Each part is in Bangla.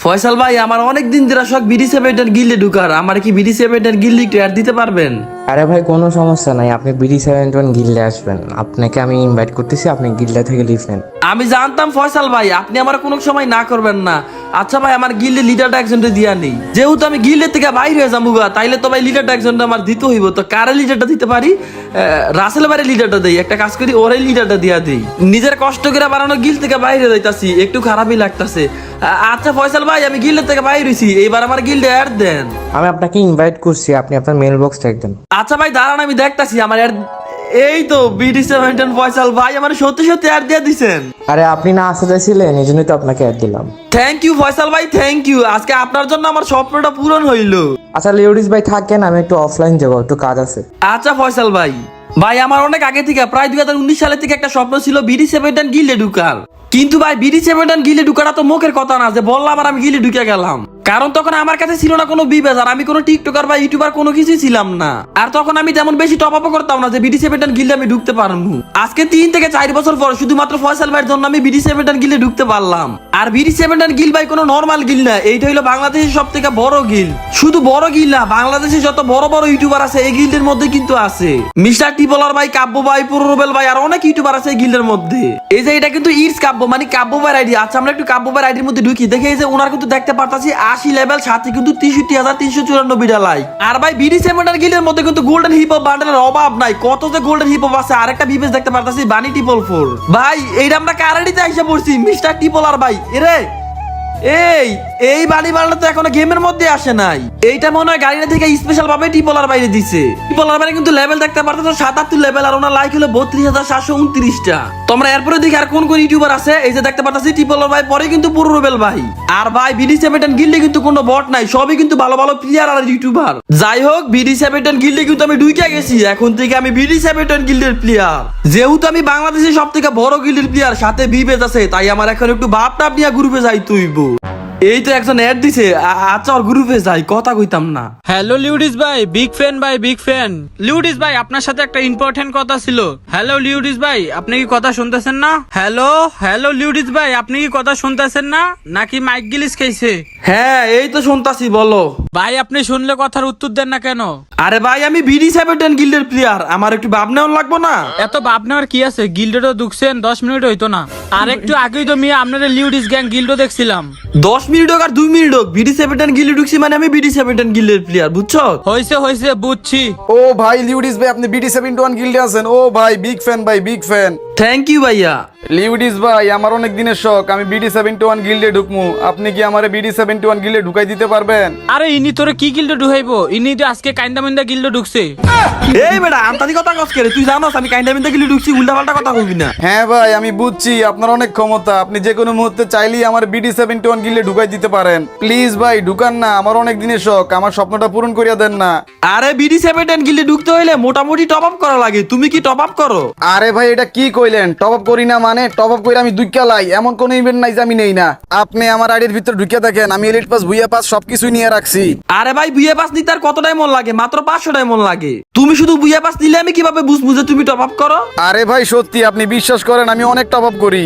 ফয়সাল ভাই আমার অনেক দিন ধরে শখ BD7 গিল্ডে ঢুকার, আমার কি BD7 গিল্ডে একটু অ্যাড দিতে পারবেন? আরে ভাই কোনো সমস্যা নাই, আপনি BD71 গিল্ডে আসবেন, আপনাকে আমি ইনভাইট করতেছি, আপনি গিল্ডে থেকে লিভ নেন। আমি জানতাম ফয়সাল ভাই আপনি আমার কোনো সময় না করবেন না। আচ্ছা ভাই আমার গিল্ডে লিডারটা একজনটা দিয়া নেই, যেহেতু আমি গিল্ডের থেকে বাইরে হয়ে যাবো, তাইলে তো ভাই লিডারটা একজনটা আমার দিতে হইব। তো কারে লিডারটা দিতে পারি? রাসেল ভাইয়ের লিডারটা দেই, একটা কাজ করি ওরে লিডারটা দিয়া দেই। নিজের কষ্ট করে বানানো গিল্ড থেকে বাইরে যাইতাছি, একটু খারাপই লাগতাছে। আচ্ছা ফয়সাল ভাই আমি গিল্ডের থেকে বাইরে হইছি, এইবার আমার গিল্ডে অ্যাড দেন। আমি আপনাকে ইনভাইট করছি, আপনি আপনার মেল বক্স দেখবেন। আচ্ছা ভাই দাঁড়ান আমি দেখতাছি আমার অ্যাড। এই তো BD7 ফয়সাল ভাই আমার সত্যি সত্যি অ্যাড দিয়ে দিছেন। আরে আপনি না আসতে চাইছিলেন, এই জন্যই তো আপনাকে অ্যাড দিলাম। থ্যাংক ইউ ফয়সাল ভাই, থ্যাংক ইউ। আজকে আপনার জন্য আমার স্বপ্নটা পূরণ হইলো। আচ্ছা লিওডিস ভাই থাকেন, আমি একটু অফলাইন যাবো, একটু কাজ আছে। আচ্ছা ফয়সাল ভাই, ভাই আমার অনেক আগে থেকে প্রায় 2019 সালে থেকে একটা স্বপ্ন ছিল BD7 গিল্ডে ঢুকার। কিন্তু ভাই BD7 গিল্ডে ঢুকাটা তো মুখের কথা না যে বললাম আর আমি গিল্ডে ঢুকে গেলাম। কারণ তখন আমার কাছে ছিল না কোনো বিবেজ, আর আমি কোনো টিকটকার বা ইউটিউবার কোনো কিছুই ছিলাম না। আর তখন আমি তেমন বেশি টপ আপ করতাম না যে BD7 গিল্ডে আমি ঢুকতে পারবো। আজকে 3 থেকে 4 বছর পর শুধুমাত্র ফয়সাল ভাইয়ের জন্য আমি BD7 গিল্ডে ঢুকতে পারলাম। আর BD7 গিল্ড ভাই কোনো নর্মাল গিল্ড না, এইটা হলো বাংলাদেশের সব থেকে বড় গিল্ড। শুধু বড় গিল্ড না, বাংলাদেশে যত বড় বড় ইউটিউবার আছে এই গিল্ডের মধ্যে কিন্তু আছে। মিস্টার টিপলার ভাই, কাব্য ভাই, পুরুবেল ভাই আর অনেক ইউটিউবার আছে এই গিল্ডের মধ্যে। এই যে এটা কিন্তু ইটস কাব্য মানে কাব্য ভাইয়ের আইডি। আচ্ছা আমরা একটু কাব্য ভাইয়ের আইডির মধ্যে ঢুকি, দেখে এই যে ওনার কিন্তু দেখতে পারতাছি 80 লেভেল, সাথে কিন্তু 63,394 লাইক। আর ভাই BD7 গিল্ডের মধ্যে কিন্তু গোল্ডেন হিপ হপ বান্ডেলের অভাব নাই, কত যে গোল্ডেন হিপ হপ আছে। আরেকটা বিবেস দেখতে পারতাছি বানি টিপল 4 ভাই, এইটা আমরা কারাডিতে আইসা পড়ছি মিস্টার টিপলার ভাই। এরে এই বাড়ি বাড়লে তো এখনো গেমের মধ্যে আসে নাই। এইটা মনে হয় গাড়িটা থেকে স্পেশাল ভাবে টিপলার বাইরে দিছে। টিপলার বাইরে কিন্তু লেভেল দেখতে পারতো 77 লেভেল, আর ওনার লাইক হলো 32,729টা। তোমরা এরপরে দেখি আর কোন কোন ইউটিউবার আছে। এই যে দেখতে পারতাছি টিপলার ভাই, পরে কিন্তু পুরুবেল ভাই। আর ভাই BD7 গিল্ডে কিন্তু কোনো বট নাই, সবই কিন্তু ভালো ভালো প্লেয়ার আর ইউটিউবার। যাই হোক BD7 গিল্ডে কিন্তু আমি ঢুকে গেছি, এখন থেকে আমি BD7 গিল্ডের প্লেয়ার। যেহেতু আমি বাংলাদেশের সব থেকে বড় গিল্ডের প্লেয়ার, সাথে বিবেজ আছে, তাই আমার এখন একটু ভাবটা নিয়ে গ্রুপে যাই তুইব। এই তো একজন অ্যাড দিছে, আচ্ছা ওর গ্রুপে যাই, কথা কইতাম না। হ্যালো লিউডিস ভাই, বিগ ফ্যান ভাই, বিগ ফ্যান। লিউডিস ভাই আপনার সাথে একটা ইম্পর্টেন্ট কথা ছিল। হ্যালো লিউডিস ভাই আপনি কি কথা শুনতেছেন না? হ্যালো হ্যালো লিউডিস ভাই আপনি কি কথা শুনতেছেন না, নাকি মাইক গিলিস খাইছে? হ্যাঁ এই তো শুনতাছি, বলো। ভাই আপনি শুনলে কথার উত্তর দেন না কেন? আরে ভাই আমি BD7 গিল্ডের প্লেয়ার, আমার একটু ভাবনাও লাগবো না? এত ভাব নেওয়ার কি আছে, গিল্ডে তো ঢুকছেন 10 মিনিট হইতো না। আর একটু আগেই তো মিয়া আপনাদের লিউডিস গ্যাং গিল্ডও দেখছিলাম। 10 মিনিট হোক আর 2 মিনিট হোক, BD7 গিল্ডে ঢুকছি মানে আমি BD7 গিল্ডের প্লেয়ার, বুঝছো? হয়েছে বুঝছি। ও ভাই লিউডিস ভাই আপনি BD71 গিল্ডে আছেন? ও ভাই বিগ ফ্যান ভাই, বিগ ফ্যান। থ্যাংক ইউ ভাইয়া। লিউডিস ভাই আমার অনেক দিনের শখ, আমি BD71 গিল্ডে ঢুকমু, আপনি কি আমারে BD71 গিল্ডে ঢুকাই দিতে পারবেন? আরে ইনি তোরে কি গিল্ডে ঢুকাইবো, ইনি তো আজকে কাইন্দা মিন্দা গিল্ডে ঢুকছে। এই বেটা আন্তাদি কথা কস করে, তুই জানোস আমি কাইন্ডামিনতে গিল্ডে ঢুকছি, উল্টাপাল্টা কথা কইবি না। হ্যাঁ ভাই আমি বুঝছি আপনার অনেক ক্ষমতা, আপনি যে কোনো মুহূর্তে চাইলেই আমার BD71 গিল্ডে ঢুকাই দিতে পারেন। প্লিজ ভাই ঢুকান না, আমার অনেক দিনের শখ, আমার স্বপ্নটা পূরণ করিয়া দেন না। আরে BD7 গিল্ডে ঢুকতে হইলে মোটামুটি টপ আপ করা লাগে, তুমি কি টপ আপ করো? আরে ভাই এটা কি কইলেন, টপ আপ করি না মানে? টপ আপ করে আমি দুইকা লাই, এমন কোন ইভেন্ট নাই যে আমি নেই না। আপনি আমার আইডির ভিতর ঢুকে দেখেন, আমি এলিট পাস, ভুইয়া পাস সবকিছু নিয়ে রাখছি। আরে ভাই বুইয়া পাস নিতে আর কত ডায়মন্ড লাগে? মাত্র 500 ডায়মন্ড লাগে। তুমি শুধু বুইয়া পাস নিলে আমি কিভাবে বুঝবো যে তুমি টপ আপ করো? আরে ভাই সত্যি আপনি বিশ্বাস করেন আমি অনেক টপ আপ করি।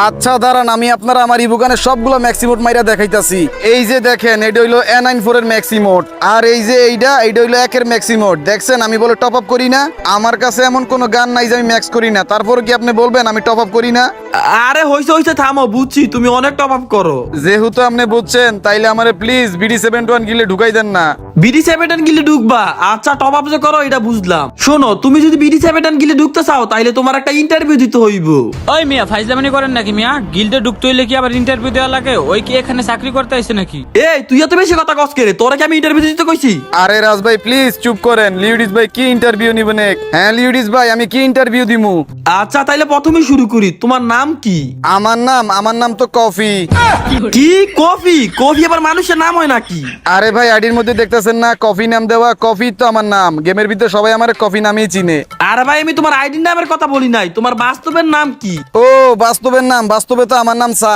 আচ্ছা দাঁড়ান আমি আপনারা আমার ইবুকানের সবগুলো ম্যাক্সিমোট মাইরা দেখাইতাছি। এই যে দেখেন এটা হইলো A94 এর ম্যাক্সিমোট, আর এই যে এইটা হইলো 1 এর ম্যাক্সিমোট। দেখছেন আমি বলে টপ আপ করি না? আমার কাছে এমন কোনো গান নাই যে আমি ম্যাক্স করি না, তারপর কি আপনি বলবেন আমি টপ আপ করি না? আরে হইছে থামো, বুঝছি তুমি অনেক টপ আপ করো। যেহেতু আপনি বুঝছেন তাইলে আমারে প্লিজ BD71 গিলে ঢুকাই দেন না। BD7 গিলে ঢুকবা? আচ্ছা টপ আপ যে করো এটা বুঝলাম। শোনো তুমি যদি BD7 গিলে ঢুকতে চাও তাইলে তোমার একটা ইন্টারভিউ দিতে হইব। ওই মিয়া ফাইজলামি করেন নাকি মিয়া? গিল্ডে ঢুকতে হইলে কি আবার ইন্টারভিউ দেওয়া লাগে? ওই কি এখানে চাকরি করতে আইছে নাকি? এই তুই এত বেশি কথা কস করে, তোরা কি আমি ইন্টারভিউ দিতে কইছি? আরে রাজ ভাই প্লিজ চুপ করেন, লিউডিস ভাই কি ইন্টারভিউ নিবেন? হ্যাঁ লিউডিস ভাই আমি কি ইন্টারভিউ দিমু? আচ্ছা তাইলে প্রথমে শুরু করি, তোমার নাম কি? আমার নাম তো কফি। কি কফি? কফি আবার মানুষের নাম হয় নাকি? আরে ভাই আইডির মধ্যে দেখতেছেন দেখতেছেন না কফি নাম দেওয়া, কফি তো আমার নাম, গেমের ভিতরে সবাই আমার কফি নামেই চিনে। আরে ভাই আমি তোমার আইডি নামের কথা বলি নাই, তোমার বাস্তবের নাম কি? ও বাস্তবের নাম, বাস্তবে তো আমার নাম সা।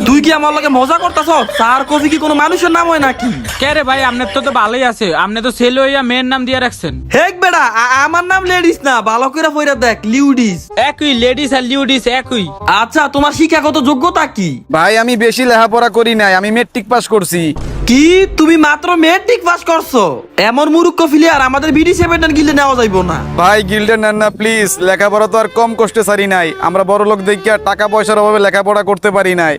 তুই কি আমার লগে মজা করতেছ? স্যার কফি কি কোনো মানুষের নাম হয় নাকি? কে রে ভাই, আপনার তো ভালোই আছে, আপনি তো ছেলে হইয়া মেয়ের নাম দিয়ে রাখছেন। হেক বেড়া, আমার নাম লেডিস না, ভালো করে পয়রা দেখ, লিউডিস। একই লেডিস আর লিউডিস একই। আচ্ছা তোমার শিক্ষাগত যোগ্যতা কি? ভাই আমি বেশি লেখাপড়া করি নাই, আমি মেট্রিক পাস করছি। কি তুমি মাত্র মেট্রিক পাস করছো? এমন মুরুক্ষ প্লেয়ার আমাদের BD7 গিলে নেওয়া যাইবো না। ভাই গিল্ডে নেন না প্লিজ, লেখাপড়া তো আর কম কষ্টে সারি নাই, আমরা বড় লোক দেখিয়া টাকা পয়সার অভাবে লেখাপড়া করতে পারি নাই।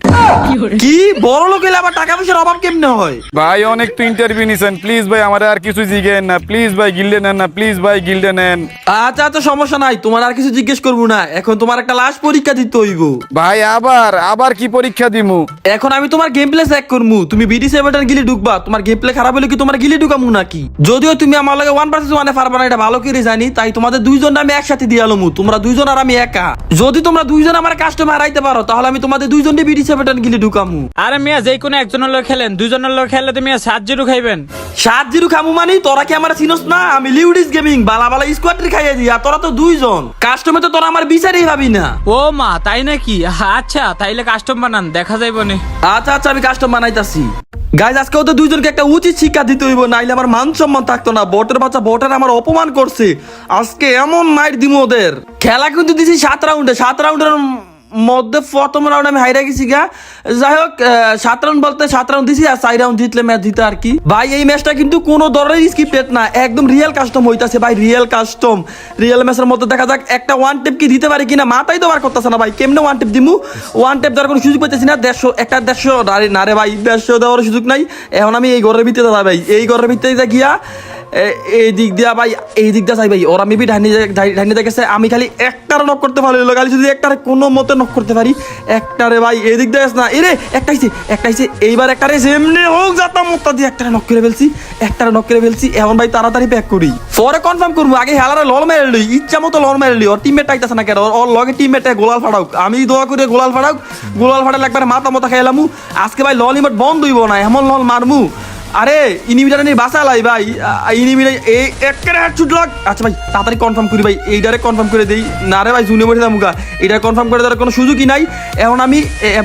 কি বড় লোক এলে আবার টাকা পয়সার অভাব কেমনে হয়? ভাই অনেক তো ইন্টারভিউ নিছেন, প্লিজ ভাই আমার আর কিছু জিজ্ঞেন না, প্লিজ ভাই গিল্ডে নেন না, প্লিজ ভাই গিল্ডে নেন। আচ্ছা আচ্ছা সমস্যা নাই, তোমার আর কিছু জিজ্ঞেস করবো না, এখন তোমার একটা লাস্ট পরীক্ষা দিতে হইব। ভাই আবার আবার কি পরীক্ষা দিমু? এখন আমি তোমার গেম প্লে চেক করবো, তুমি BD7 গিলে ঢুকবা, তোমার গেম প্লে খারাপ হলে কি তোমার গিলে ঢুকামু নাকি? যদিও তুমি আমার লগে 1 পারবা না, এটা ভালো করে জানি, তাই তোমাদের দুইজন আমি একসাথে দিয়ে আলমু, তোমরা দুইজন আর আমি একা। যদি তোমরা দুইজন আমার কাস্টমার হারাইতে পারো তাহলে আমি তোমাদের দুইজনকে BD7 গিলে ঢুকামু। আরে মিয়া যে কোনো একজনের লোক খেলেন, দুইজনের লোক খেললে তুমি 7-0 খাইবেন। 7-0 খামু মানে তোরা কি আমার চিনোস না? আমি লিউডিস গেমিং বালা বালা স্কোয়াড্রি খাইয়ে দিই, আর তোরা তো দুইজন কাস্টমার, তো তোরা আমার বিচারই ভাবি না। ও মা তাই নাকি? আচ্ছা তাইলে কাস্টম বানান, দেখা যাইবো নে। আচ্ছা আচ্ছা আমি কাস্টম বানাইতাছি। গাইজ আজকে ওদের দুইজনকে একটা উচিত শিক্ষা দিতে হইব, নাইলে আমার মান সম্মান থাকতো না। বটের বাচ্চা বটের আমার অপমান করছে, আজকে এমন মাইর দিমু ওদের। খেলা কিন্তু দিছি 7 রাউন্ডে, 7 রাউন্ডের মধ্যে প্রথম রাউন্ড আমি হাইরা গেছি গা। যাই হোক 7 রাউন্ড বলতে 7 রাউন্ড দিছি, আর 4 রাউন্ড জিতলে ম্যাচ জিতে আর কি। ভাই এই ম্যাচটা কিন্তু কোনো ধরনের স্ক্রিপ্টেড না, একদম রিয়েল কাস্টম হইতাছে ভাই, রিয়েল কাস্টম। রিয়েল ম্যাচের মধ্যে দেখা যাক একটা ওয়ান টেপ কি দিতে পারি কিনা, মাথায় তো বার করতেছে না ভাই, কেমনে ওয়ান টেপ দিমু? ওয়ান টেপ দেওয়ার কোনো সুযোগ পাইতেছি না। 150 না রে ভাই, 150 দেওয়ার সুযোগ নাই। এখন আমি এই ঘরের ভিতরে যাই ভাই, এই ঘরের ভিতরে গিয়া এই দিক দিয়া ভাই, এই দিক দিয়া যাই ভাই, ওরা মেবি ঢাইনি দেখেছে। আমি খালি একটারে নক করতে পারি, খালি যদি একটারে কোনো মতে নক করতে পারি, একটারে ভাই এই দিক দিয়ে না, এরে একটাইছে এইবার একটারে যেমনি হোক যাতাম মোত্তা দিয়ে একটারে নক করে ফেলছি, একটারে নক করে ফেলছি। এখন ভাই তাড়াতাড়ি প্যাক করি, পরে কনফার্ম করবো। আগে হেলারে লল মেরে ইচ্ছা মতো লল মেরে, ওর টিমমেট আইতাছে না কেন, ওর লগে টিমমেট গোলাল ফাড়াউক, আমি দোয়া করে গোলাল ফাড়াউক, গোলাল ফাড়ালে একবার মাথা মতো খেলামু। আজকে ভাই লল ইমোট বন্ধ হইব না, এমন লল মারমু। আরে ইনিমিটারে নিয়ে বাঁচালাই ভাই, ইনিমিটা এই একেবারে হেডশট লাগ। আচ্ছা ভাই তাড়াতাড়ি কনফার্ম করি ভাই, এইটারে কনফার্ম করে দেই। না রে ভাই জুনে মরে যামুগা, এটা কনফার্ম করে দেওয়ার কোনো সুযোগই নাই। এখন আমি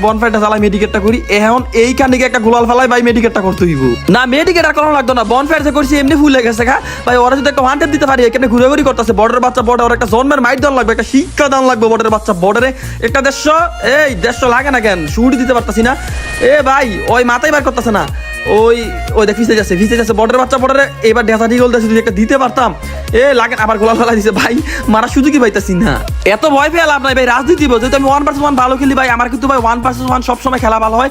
বনফায়ারটা চালাই, মেডিকেটটা করি। এখন এইখান থেকে একটা গোলাল ফালাই ভাই, মেডিকেটটা করতে হইব না, মেডিকেট আর কোনো লাগতো না। বনফায়ার যে করছি এমনি ফুল হয়ে গেছে গা ভাই, ওরা যদি একটা ওয়ান টেপ দিতে পারি, এখানে ঘুরে ঘুরি করতেছে। বর্ডারের বাচ্চা বর্ডার, ওর একটা জন্মের মাইট দেওয়া লাগবে, একটা শিক্ষা দেওয়া লাগবে বর্ডারের বাচ্চা বর্ডারে। একটা 150 লাগে না কেন, শুরু দিতে পারতাছি না। এ ভাই ওই মাথায় বার করতেছে না, ওই ওই দেখ ভিজে যাচ্ছে বর্ডারের বাচ্চা বর্ডারে। এবার ডেটা ঠিক হলতেছে, যদি একটা দিতে পারতাম। এ লাগেন আবার গোলাল ফেলা দিছে ভাই, মারা সুযোগই পাইতাছি না। এত ভয় পেয়ে লাভ নাই ভাই, রাজনীতি যেহেতু আমি 1 vs 1 ভালো খেলি ভাই, আমার কিন্তু ভাই 1 vs 1 সবসময় খেলা ভালো হয়।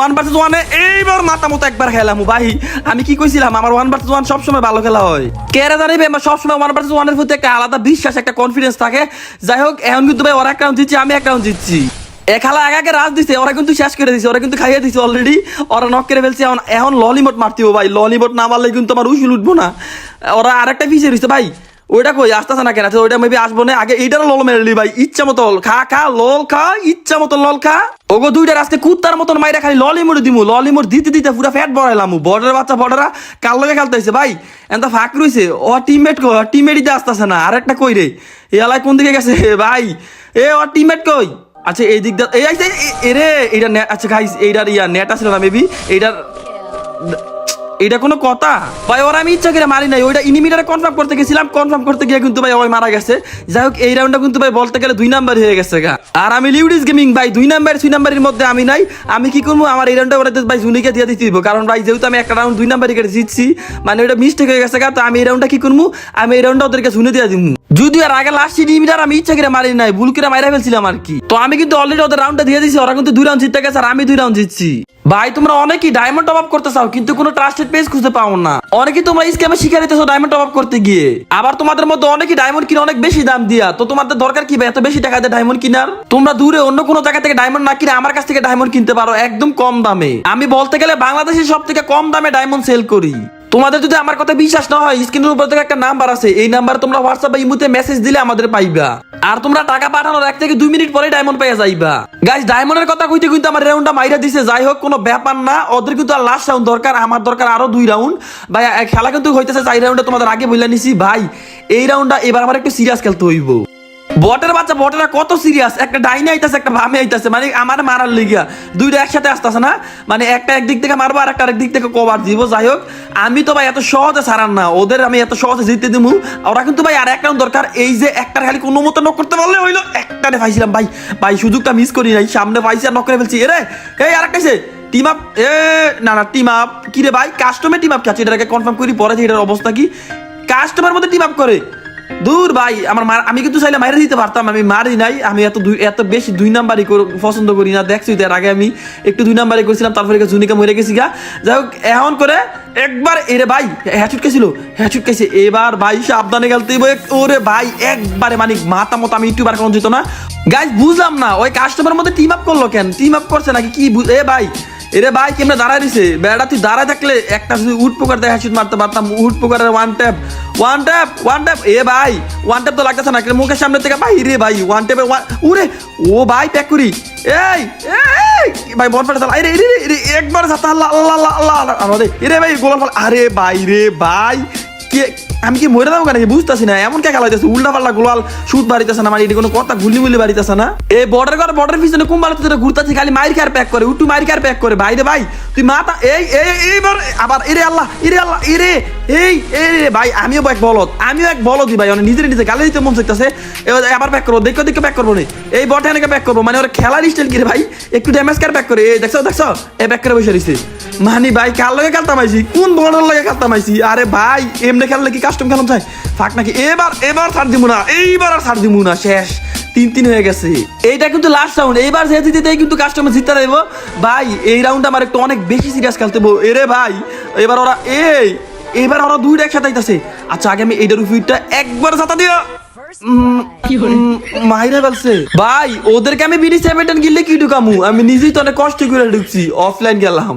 1 vs 1 এইবার মাথা মতো একবার খেলাম ভাই, আমি কি কইছিলাম আমার 1 vs 1 সবসময় ভালো খেলা হয়। কেরা জানিবে আমার সবসময় 1 vs 1 এর প্রতি একটা আলাদা বিশ্বাস, একটা কনফিডেন্স থাকে। যাই হোক এখন কিন্তু ভাই ওরা এক রাউন্ড জিতছি, আমি এক রাউন্ড জিতছি। এ খেলা আগে রাজ দিছে, ওরা কিন্তু শেষ করে দিছে, ওরা কিন্তু খাইয়ে দিছে অলরেডি, ওরা নক করে ফেলছে। এখন ললিমট মারতে ভাই, ললিমট না মারলে কিন্তু আমার উসুল উঠবো না। ওরা আরেকটা পিছিয়ে রয়েছে ভাই, ওইটা কই আসতেছে না কেন? ওইটা মেবি আসবো না, আগে এইটারও লল মেরে ভাই, ইচ্ছা মতো খা লল খা, ইচ্ছা মতো লল খা। ওগো দুইটা রাস্তে কুত্তার মতন মাইরা খালি ললিমট দিমু, ললিমট দিতে দিতে পুরা ফ্যাট বড়াইলাম। বর্ডারের বাচ্চা বর্ডারা কার লগে খেলতেছে ভাই, এত ফাঁক রয়েছে। ও টিমমেট কই, টিমমেটই তো আসতেছে না। আরেকটা কই রে, এলাই কোন দিকে গেছে ভাই? এ ওর টিমমেট কই? আচ্ছা এই দিক দিয়ে এই আইছে এরে, এইটা আচ্ছা গাইস এইটার নেট আসলে না মেবি, এইটা কোনো কথা ভাই? ওরা আমি ইচ্ছা করে মারি নাই, ওইটা ইনিমিটারে কনফার্ম করতে গেছিলাম, কনফার্ম করতে গিয়ে কিন্তু ভাই ওই মারা গেছে। যাই হোক এই রাউন্ডটা কিন্তু ভাই বলতে গেলে 2 নাম্বার হয়ে গেছে গা। আর আমি লিউডিস গেমিং ভাই 2 নাম্বার 3 নাম্বারের মধ্যে আমি নাই। আমি কি করবো, আমার এই রাউন্ডটা ওরা ভাই জুনিকে দিয়ে দিতে দিব, কারণ ভাই যেহেতু আমি একটা রাউন্ড 2 নাম্বারই করে জিতছি, মানে ওইটা মিস্টেক হয়ে গেছে গা। তো আমি এই রাউন্ডটা কি করবো, আমি এই রাউন্ডটা ওদেরকে জুনে দিয়ে দিব। যদিও আর আগে লাস্ট ইনিমিটার আমি ইচ্ছা করে মারি নাই, ভুল করে মাইরা ফেলছিলাম আর কি। তো আমি কিন্তু অলরেডি ওদের রাউন্ডটা দিয়ে দিছি, ওরা কিন্তু 2 রাউন্ড জিততে গেছে আর আমি 2 রাউন্ড জিতছি। ভাই তোমরা অনেকেই ডায়মন্ড টপ আপ করতে চাও কিন্তু কোনো ট্রাস্টেড পেজ খুঁজে পাও না। অনেকেই তোমরা স্ক্যামে শিকার হইতেছো ডায়মন্ড টপ আপ করতে গিয়ে। আবার তোমাদের মধ্যে অনেকেই ডায়মন্ড কিনে অনেক বেশি দাম দিয়া। তো তোমাদের দরকার কি এত বেশি টাকা দিয়ে ডায়মন্ড কিনার? তোমরা দূরে অন্য কোনো জায়গা থেকে ডায়মন্ড না কিনে আমার কাছ থেকে ডায়মন্ড কিনতে পারো একদম কম দামে। আমি বলতে গেলে বাংলাদেশের সব থেকে কম দামে ডায়মন্ড সেল করি। তোমাদের যদি আমার কথা বিশ্বাস না হয় স্ক্রিনের উপর থেকে একটা নাম্বার আছে, এই নাম্বার তোমরা হোয়াটসঅ্যাপ বা ইমোতে মেসেজ দিলে আমাদের পাইবা। আর তোমরা টাকা পাঠানোর 1 থেকে 2 মিনিট পরে ডায়মন্ড পেয়ে যাইবা। গাইস ডায়মন্ডের কথা কইতে কিন্তু আমার রাউন্ডটা মাইরা দিছে, যাই হোক কোনো ব্যাপার না, ওদের কিন্তু আর লাস্ট রাউন্ড দরকার, আমার দরকার আরো 2 রাউন্ড। ভাই খেলা কিন্তু হইতেছে 4 রাউন্ডে, তোমাদের আগে বইলা নিছি ভাই এই রাউন্ডটা এবার আমার একটু সিরিয়াস খেলতে হইব। বটের বাচ্চা বটেরা কত সিরিয়াস, একটা ডাইনে আইতাছে একটা বামে আইতাছে, মানে আমার মারার লিগা দুইটা একসাথে আসতেছে না, মানে একটা একদিক থেকে মারবো আর একটা আরেক দিক থেকে কভার দিব। যাই হোক আমি তো ভাই এত সহজে ছাড়ান না, ওদের আমি এত সহজে জিততে দিমু। ওরা কিন্তু ভাই আর এক রাউন্ড দরকার, এই যে একটা খালি কোনো মতো নক করতে পারলে হইলো, একটারে পাইছিলাম ভাই, ভাই সুযোগটা মিস করি নাই, সামনে পাইছি আর নক করে ফেলছি। এরে এই আরেকটাইছে টিম আপ, না টিম আপ কি রে ভাই, কাস্টমে টিম আপ খাচ্ছে, এটাকে কনফার্ম করি পরে যে এটার অবস্থা কি, কাস্টমার মধ্যে টিম আপ করে। দূর ভাই আমার আমি কিন্তু চাইলে মাইরে দিতে পারতাম, আমি মারি নাই, আমি এত বেশি 2 নাম্বারই পছন্দ করি না, দেখছি এর আগে আমি একটু 2 নাম্বারই করেছিলাম, তারপরে জুনিকা মরে গেছি গা। যাই হোক এখন করে একবার এরে ভাই হ্যাঁ ছুটকেছিল, হ্যাঁ ছুটকেছে, এবার ভাই সাবধানে খেলতে ওরে ভাই একবারে মানে মাথা মতো আমি ইউটিউবার কোনো যেত না। গাইজ বুঝলাম না ওই কাস্টমার মধ্যে টিম আপ করলো কেন, টিম আপ করছে নাকি কি এ ভাই, এরে ভাই কেমনে দাঁড়ায় দিছে বেড়া, তুই দাঁড়ায় থাকলে একটা যদি উট পোকার দেখা শুট মারতে পারতাম, উট পোকারের ওয়ান ট্যাপ এ ভাই ওয়ান ট্যাপ তো লাগতেছে না, মুখের সামনে থেকে ভাই রে ভাই ওয়ান ট্যাপে উরে ও ভাই প্যাক করি এই ভাই বল ফাটা আরে রে একবার সাথে আল্লাহ আল্লাহ আল্লাহ আল্লাহ আমাদের এরে ভাই গোলাল ফাল, আরে ভাই রে ভাই কে আমি কি মরে যাবো কেন বুঝতেছি না, এমন কে খেলা হইতেছে উল্টা পাল্টা গোলাল শুট বাড়িতেছে না, মানে এটি কোনো কথা গুলি বাড়িতেছে না। এই বর্ডার পিছনে কুম্বাল ঘুরতেছে খালি মাইর কার প্যাক করে, উঠু মাইর কার প্যাক করে, ভাই রে ভাই তুই মাথা এইবার আবার এরে আল্লাহ এরে এই রে ভাই আমিও এক বলদ ভাই, মানে নিজে গালে দিতে মন চাইতেছে, আবার প্যাক করবো, দেখো প্যাক করবো না, এই বট এনেকে প্যাক করবো, মানে ওর খেলার স্টাইল কি রে ভাই, একটু ড্যামেজ কার প্যাক করে, এই দেখছো এ প্যাক করে বসে রয়েছে, মানে ভাই কার লগে খেলতাম আইছি, কোন বর্ডার লগে খেলতাম আইছি, আরে ভাই এমনি খেললে কি কাস্টম খেলাম চাই ফাঁক নাকি, এবার ছাড় দিব না, এইবার আর ছাড় দিব না, শেষ 3-3 হয়ে গেছে। এইটা কিন্তু লাস্ট রাউন্ড, এইবার যে জিতেই কিন্তু কাস্টমার জিততে দেব ভাই, এই রাউন্ড আমার একটু অনেক বেশি সিরিয়াস খেলতে বো। এরে ভাই এবার ওরা 2টা একসাথে আইতাছে। আচ্ছা আগে আমি এইটার উইটা একবার জাতা দিও, মাইরা বলছে ভাই ওদেরকে আমি বিডি 7 গিলে কি ঢুকামু, আমি নিজেই তো অনেক কষ্ট করে ঢুকছি, অফলাইন গেলাম।